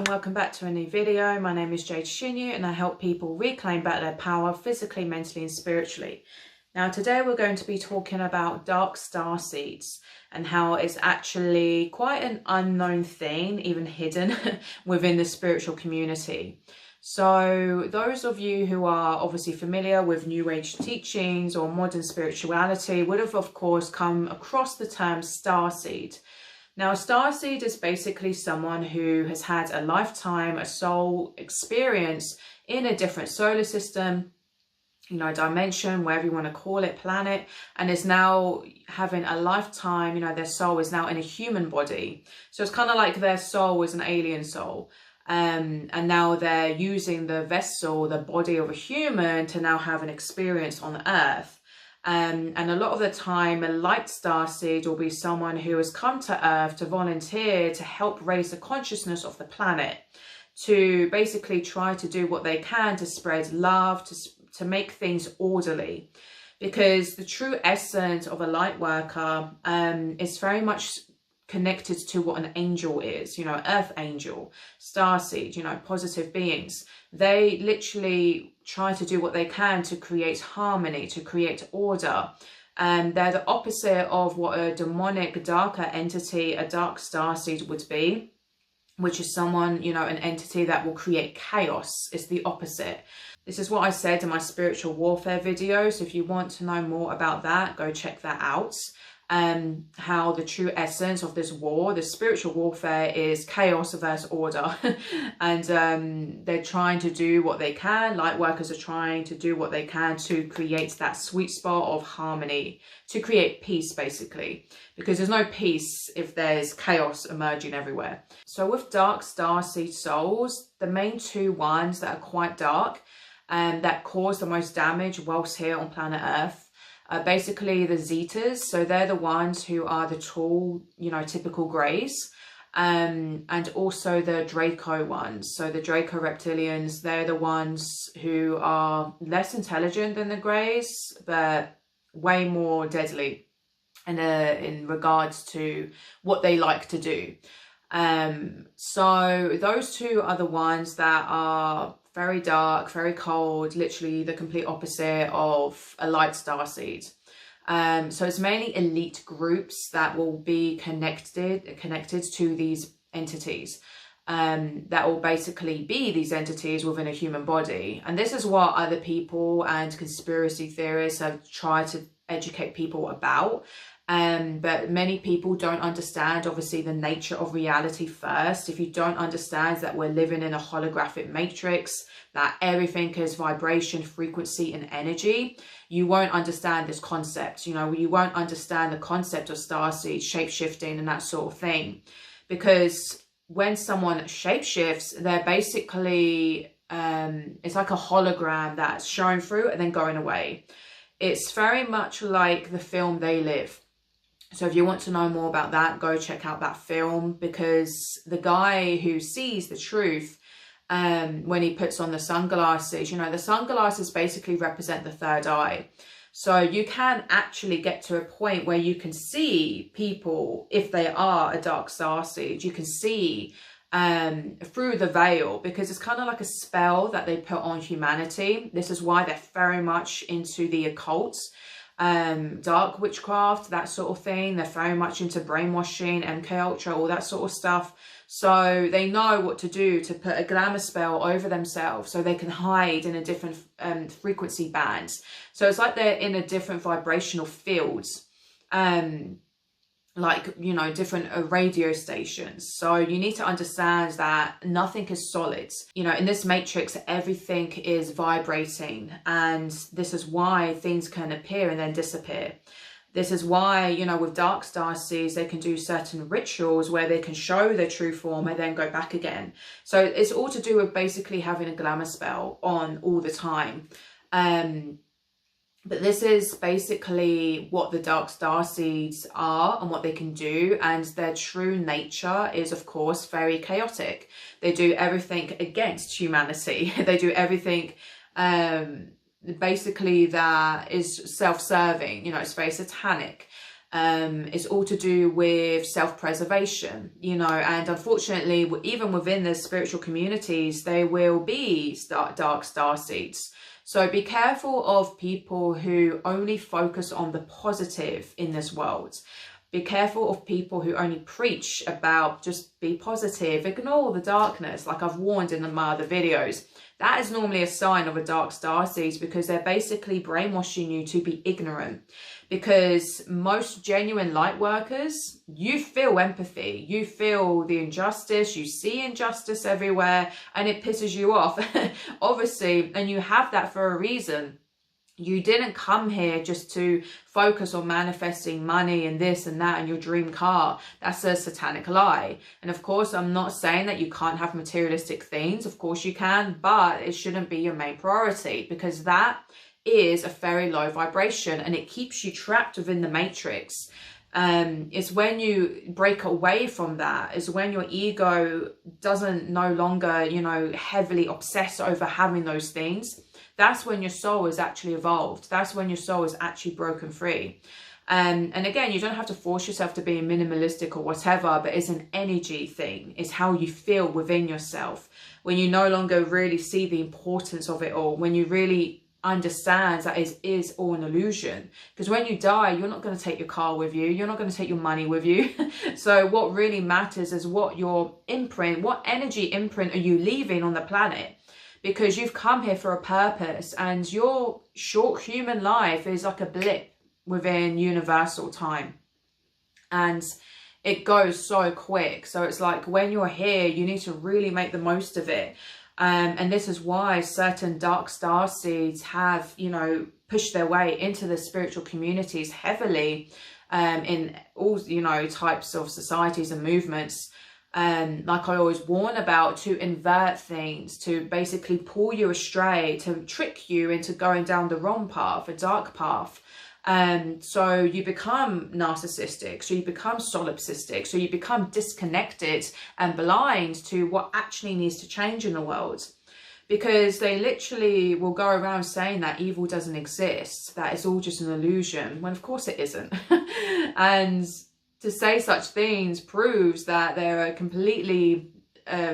and welcome back to a new video. My name is Jade Shinyu and I help people reclaim back their power physically, mentally and spiritually. Now today we're going to be talking about dark starseeds and how it's actually quite an unknown thing, even hidden within the spiritual community. So those of you who are obviously familiar with New Age teachings or modern spirituality would have of course come across the term starseed. Now, a starseed is basically someone who has had a lifetime, a soul experience in a different solar system, dimension, whatever you want to call it, planet, and is now having a lifetime, their soul is now in a human body. So it's kind of like their soul is an alien soul. And now they're using the vessel, the body of a human to now have an experience on Earth. And a lot of the time, a light starseed will be someone who has come to Earth to volunteer to help raise the consciousness of the planet, to basically try to do what they can to spread love, to make things orderly. Because the true essence of a light worker is very much connected to what an angel is, earth angel, starseed, positive beings. They literally try to do what they can to create harmony, to create order. And they're the opposite of what a demonic, darker entity, a dark starseed would be, which is someone, an entity that will create chaos. It's the opposite. This is what I said in my spiritual warfare video. So if you want to know more about that, go check that out. How the true essence of this war, the spiritual warfare, is chaos versus order. And they're trying to do what they can. Light workers are trying to do what they can to create that sweet spot of harmony, to create peace, basically. Because there's no peace if there's chaos emerging everywhere. So with dark starseed souls, the main two ones that are quite dark and that cause the most damage whilst here on planet Earth, basically the Zetas. So they're the ones who are the tall, typical greys, and also the Draco ones. So the Draco reptilians, they're the ones who are less intelligent than the greys, but way more deadly in regards to what they like to do. So those two are the ones that are very dark, very cold, literally the complete opposite of a light starseed. So it's mainly elite groups that will be connected to these entities. That will basically be these entities within a human body. And this is what other people and conspiracy theorists have tried to educate people about. But many people don't understand, obviously, the nature of reality first. If you don't understand that we're living in a holographic matrix, that everything is vibration, frequency, and energy, you won't understand this concept. You won't understand the concept of starseed, shape-shifting, and that sort of thing. Because when someone shapeshifts, they're basically, it's like a hologram that's showing through and then going away. It's very much like the film They Live. So if you want to know more about that, go check out that film, because the guy who sees the truth, when he puts on the sunglasses, the sunglasses basically represent the third eye. So you can actually get to a point where you can see people, if they are a dark starseed, you can see through the veil, because it's kind of like a spell that they put on humanity. This is why they're very much into the occult, dark witchcraft, that sort of thing. They're very much into brainwashing, MK Ultra, all that sort of stuff. So they know what to do to put a glamour spell over themselves so they can hide in a different frequency bands. So it's like they're in a different vibrational fields, different radio stations. So you need to understand that nothing is solid. In this matrix, everything is vibrating, and this is why things can appear and then disappear. This is why, with dark starseeds, they can do certain rituals where they can show their true form and then go back again. So it's all to do with basically having a glamour spell on all the time. But this is basically what the dark starseeds are and what they can do. And their true nature is, of course, very chaotic. They do everything against humanity. They do everything basically that is self-serving. It's very satanic. It's all to do with self-preservation, you know, and unfortunately, even within the spiritual communities, there will be dark star seeds. So be careful of people who only focus on the positive in this world. Be careful of people who only preach about just be positive, ignore the darkness, like I've warned in my other videos. That is normally a sign of a dark starseed, because they're basically brainwashing you to be ignorant. Because most genuine light workers, you feel empathy, you feel the injustice, you see injustice everywhere, and it pisses you off, obviously, and you have that for a reason. You didn't come here just to focus on manifesting money and this and that and your dream car. That's a satanic lie. And of course, I'm not saying that you can't have materialistic things. Of course you can, but it shouldn't be your main priority, because that is a very low vibration and it keeps you trapped within the matrix. It's when you break away from that, is when your ego doesn't no longer, you know, heavily obsess over having those things. That's when your soul is actually evolved. That's when your soul is actually broken free. And again, you don't have to force yourself to be minimalistic or whatever, but it's an energy thing. It's how you feel within yourself. When you no longer really see the importance of it all, when you really understand that it is all an illusion. Because when you die, you're not going to take your car with you. You're not going to take your money with you. So what really matters is what your imprint, what energy imprint are you leaving on the planet? Because you've come here for a purpose, and your short human life is like a blip within universal time. And it goes so quick. So it's like when you're here, you need to really make the most of it. And this is why certain dark star seeds have, you know, pushed their way into the spiritual communities heavily in all, you know, types of societies and movements. Like I always warn about, to invert things, to basically pull you astray, to trick you into going down the wrong path, a dark path. So you become narcissistic, so you become solipsistic, so you become disconnected and blind to what actually needs to change in the world. Because they literally will go around saying that evil doesn't exist, that it's all just an illusion, when of course it isn't. And to say such things proves that they're completely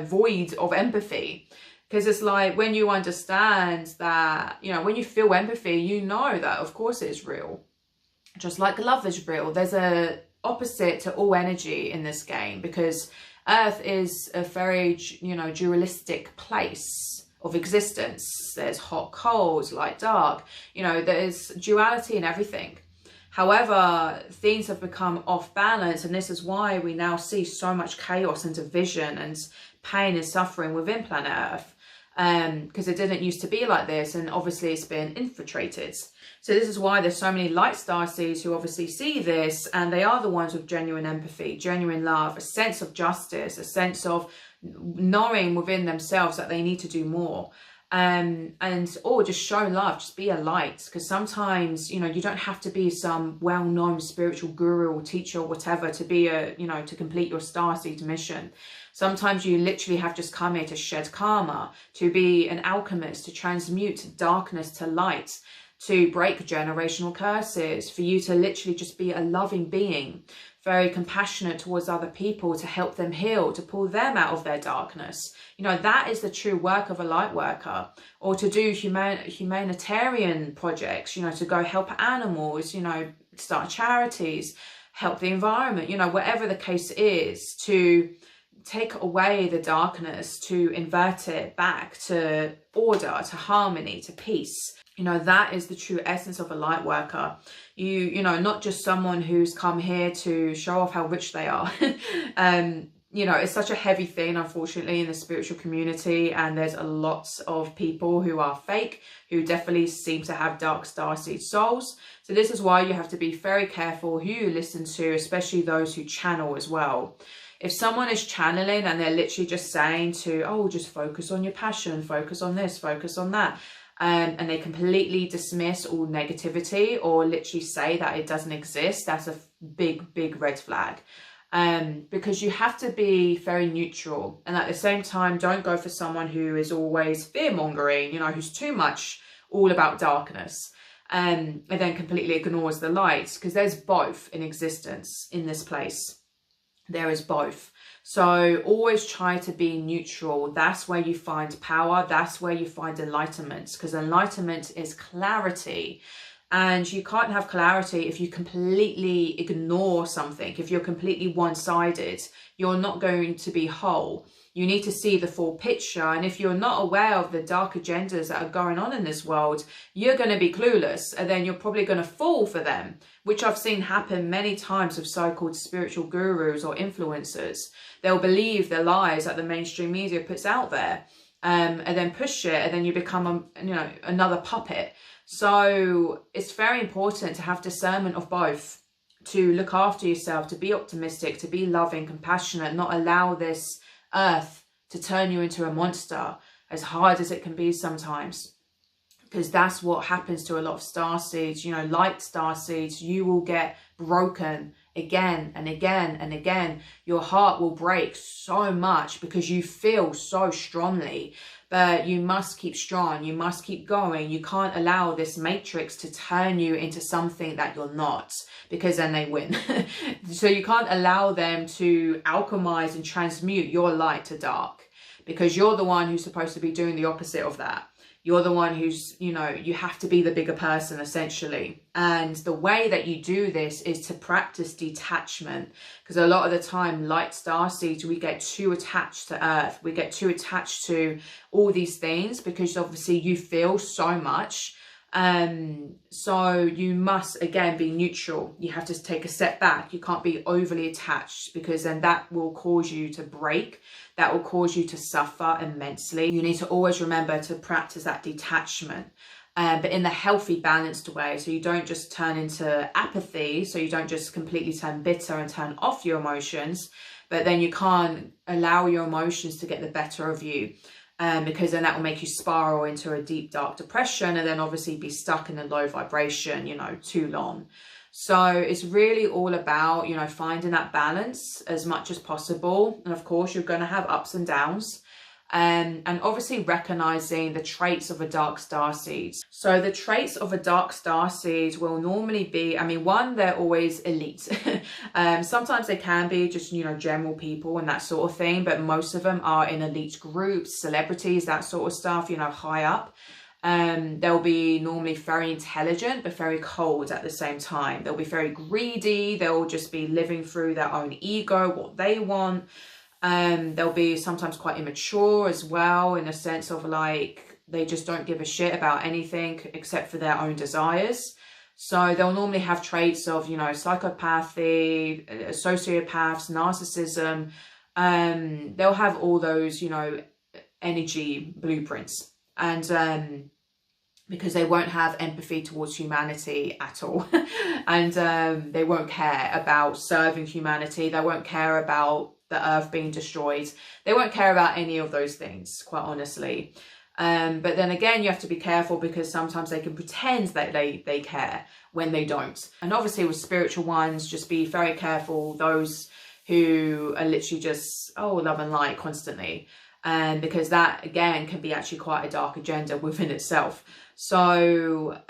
void of empathy. Because it's like, when you understand that, you know, when you feel empathy, you know that of course it is real. Just like love is real. There's a opposite to all energy in this game, because Earth is a very, you know, dualistic place of existence. There's hot, cold, light, dark. You know, there's duality in everything. However, things have become off balance, and this is why we now see so much chaos and division and pain and suffering within planet Earth. Because it didn't used to be like this, and obviously it's been infiltrated. So this is why there's so many light starseeds who obviously see this, and they are the ones with genuine empathy, genuine love, a sense of justice, a sense of knowing within themselves that they need to do more. Or just show love, just be a light. Because sometimes, you know, you don't have to be some well-known spiritual guru or teacher or whatever to be a, you know, to complete your starseed mission. Sometimes you literally have just come here to shed karma, to be an alchemist, to transmute darkness to light, to break generational curses, for you to literally just be a loving being, very compassionate towards other people, to help them heal, to pull them out of their darkness. You know, that is the true work of a light worker. Or to do humanitarian projects, you know, to go help animals, you know, start charities, help the environment, you know, whatever the case is, to take away the darkness, to invert it back to order, to harmony, to peace. You know, that is the true essence of a light worker. You know, not just someone who's come here to show off how rich they are. You know, it's such a heavy thing, unfortunately, in the spiritual community. And there's a lot of people who are fake, who definitely seem to have dark starseed souls. So this is why you have to be very careful who you listen to, especially those who channel as well. If someone is channeling and they're literally just saying to, oh, just focus on your passion, focus on this, focus on that, and they completely dismiss all negativity or literally say that it doesn't exist, that's a big, big red flag. Because you have to be very neutral, and at the same time, don't go for someone who is always fear-mongering, you know, who's too much all about darkness. and then completely ignores the light, because there's both in existence in this place. There is both. So always try to be neutral. That's where you find power. That's where you find enlightenment, because enlightenment is clarity. And you can't have clarity if you completely ignore something. If you're completely one-sided, you're not going to be whole. You need to see the full picture. And if you're not aware of the dark agendas that are going on in this world, you're going to be clueless. And then you're probably going to fall for them, which I've seen happen many times with so-called spiritual gurus or influencers. They'll believe the lies that the mainstream media puts out there, and then push it, and then you become another puppet. So it's very important to have discernment of both, to look after yourself, to be optimistic, to be loving, compassionate, not allow this earth to turn you into a monster, as hard as it can be sometimes. Because that's what happens to a lot of starseeds, light starseeds. You will get broken again and again and again. Your heart will break so much because you feel so strongly. But you must keep strong. You must keep going. You can't allow this matrix to turn you into something that you're not, because then they win. So you can't allow them to alchemize and transmute your light to dark, because you're the one who's supposed to be doing the opposite of that. You're the one who's, you have to be the bigger person, essentially. And the way that you do this is to practice detachment. Because a lot of the time, light starseeds, we get too attached to Earth. We get too attached to all these things because obviously you feel so much. So you must, again, be neutral. You have to take a step back. You can't be overly attached, because then that will cause you to break. That will cause you to suffer immensely. You need to always remember to practice that detachment, but in the healthy, balanced way. So you don't just turn into apathy. So you don't just completely turn bitter and turn off your emotions, but then you can't allow your emotions to get the better of you. Because then that will make you spiral into a deep, dark depression, and then obviously be stuck in a low vibration, too long. So it's really all about, finding that balance as much as possible. And of course, you're going to have ups and downs. And obviously recognizing the traits of a dark starseed. So the traits of a dark starseed will normally be, one, they're always elite. Sometimes they can be just, general people and that sort of thing, but most of them are in elite groups, celebrities, that sort of stuff, high up. They'll be normally very intelligent, but very cold at the same time. They'll be very greedy. They'll just be living through their own ego, what they want. They'll be sometimes quite immature as well, in a sense of like, they just don't give a shit about anything except for their own desires. So they'll normally have traits of, psychopathy, sociopaths, narcissism. They'll have all those, energy blueprints. And because they won't have empathy towards humanity at all. And they won't care about serving humanity. They won't care about the earth being destroyed. They won't care about any of those things, quite honestly. But then again, you have to be careful, because sometimes they can pretend that they care when they don't. And obviously with spiritual ones, just be very careful. Those who are literally just, love and light constantly. Because that, again, can be actually quite a dark agenda within itself. So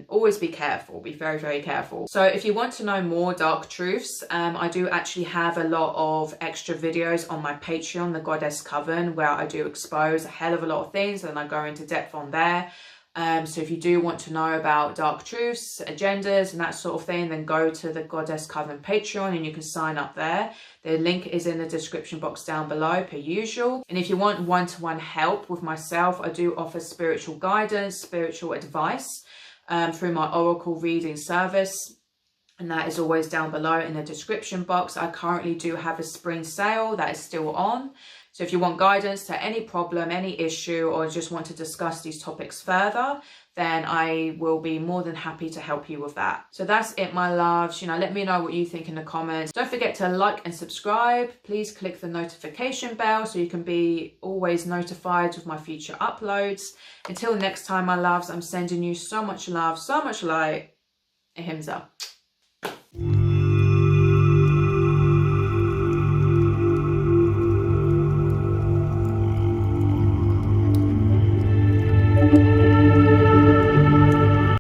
always be careful, be very, very careful. So if you want to know more dark truths, I do actually have a lot of extra videos on my Patreon, the Goddess Coven, where I do expose a hell of a lot of things, and I go into depth on there. So if you do want to know about dark truths, agendas and that sort of thing, then go to the Goddess Coven Patreon and you can sign up there. The link is in the description box down below, per usual. And if you want one-to-one help with myself, I do offer spiritual guidance, spiritual advice through my oracle reading service. And that is always down below in the description box. I currently do have a spring sale that is still on. So if you want guidance to any problem, any issue, or just want to discuss these topics further, then I will be more than happy to help you with that. So that's it, my loves. Let me know what you think in the comments. Don't forget to like and subscribe. Please click the notification bell so you can be always notified with my future uploads. Until next time, my loves, I'm sending you so much love, so much light. Ahimsa.